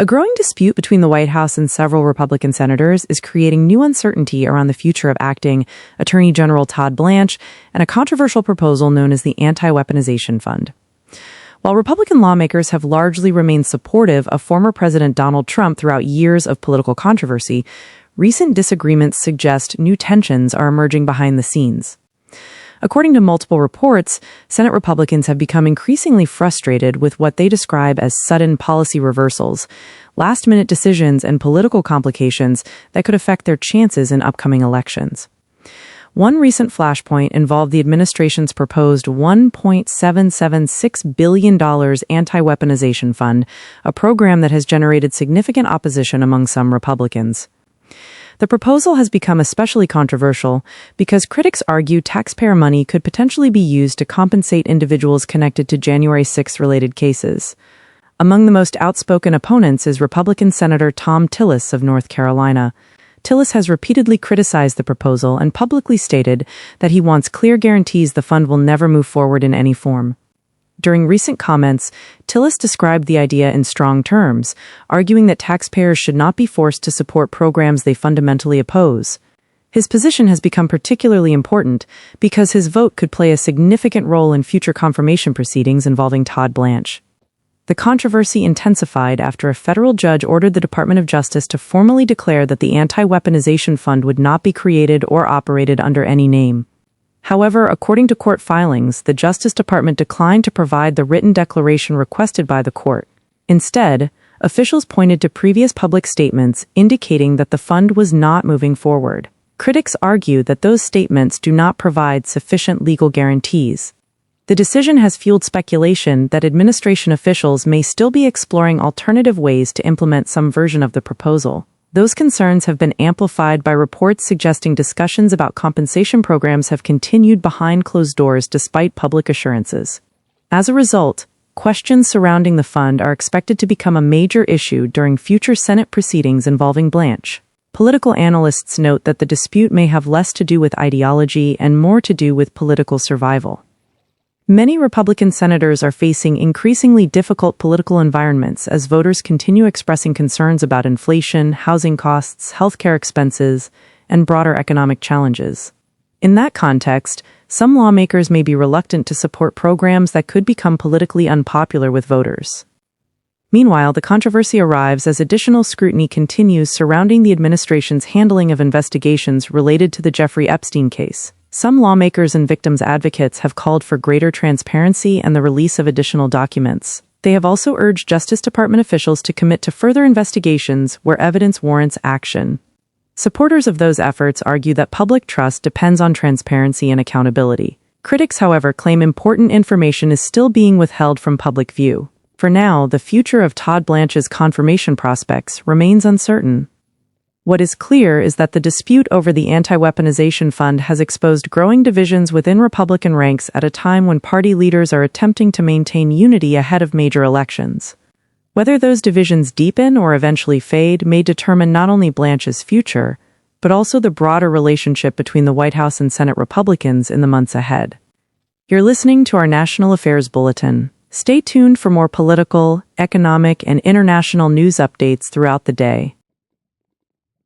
A growing dispute between the White House and several Republican senators is creating new uncertainty around the future of acting Attorney General Todd Blanche and a controversial proposal known as the anti-weaponization fund. While Republican lawmakers have largely remained supportive of former President Donald Trump throughout years of political controversy, recent disagreements suggest new tensions are emerging behind the scenes. According to multiple reports, Senate Republicans have become increasingly frustrated with what they describe as sudden policy reversals, last-minute decisions, and political complications that could affect their chances in upcoming elections. One recent flashpoint involved the administration's proposed $1.776 billion anti-weaponization fund, a program that has generated significant opposition among some Republicans. The proposal has become especially controversial because critics argue taxpayer money could potentially be used to compensate individuals connected to January 6th-related cases. Among the most outspoken opponents is Republican Senator Tom Tillis of North Carolina. Tillis has repeatedly criticized the proposal and publicly stated that he wants clear guarantees the fund will never move forward in any form. During recent comments, Tillis described the idea in strong terms, arguing that taxpayers should not be forced to support programs they fundamentally oppose. His position has become particularly important because his vote could play a significant role in future confirmation proceedings involving Todd Blanche. The controversy intensified after a federal judge ordered the Department of Justice to formally declare that the anti-weaponization fund would not be created or operated under any name. However, according to court filings, the Justice Department declined to provide the written declaration requested by the court. Instead, officials pointed to previous public statements indicating that the fund was not moving forward. Critics argue that those statements do not provide sufficient legal guarantees. The decision has fueled speculation that administration officials may still be exploring alternative ways to implement some version of the proposal. Those concerns have been amplified by reports suggesting discussions about compensation programs have continued behind closed doors despite public assurances. As a result, questions surrounding the fund are expected to become a major issue during future Senate proceedings involving Blanche. Political analysts note that the dispute may have less to do with ideology and more to do with political survival. Many Republican senators are facing increasingly difficult political environments as voters continue expressing concerns about inflation, housing costs, healthcare expenses, and broader economic challenges. In that context, some lawmakers may be reluctant to support programs that could become politically unpopular with voters. Meanwhile, the controversy arrives as additional scrutiny continues surrounding the administration's handling of investigations related to the Jeffrey Epstein case. Some lawmakers and victims' advocates have called for greater transparency and the release of additional documents. They have also urged Justice Department officials to commit to further investigations where evidence warrants action. Supporters of those efforts argue that public trust depends on transparency and accountability. Critics, however, claim important information is still being withheld from public view. For now, the future of Todd Blanche's confirmation prospects remains uncertain. What is clear is that the dispute over the anti-weaponization fund has exposed growing divisions within Republican ranks at a time when party leaders are attempting to maintain unity ahead of major elections. Whether those divisions deepen or eventually fade may determine not only Blanche's future, but also the broader relationship between the White House and Senate Republicans in the months ahead. You're listening to our National Affairs Bulletin. Stay tuned for more political, economic, and international news updates throughout the day.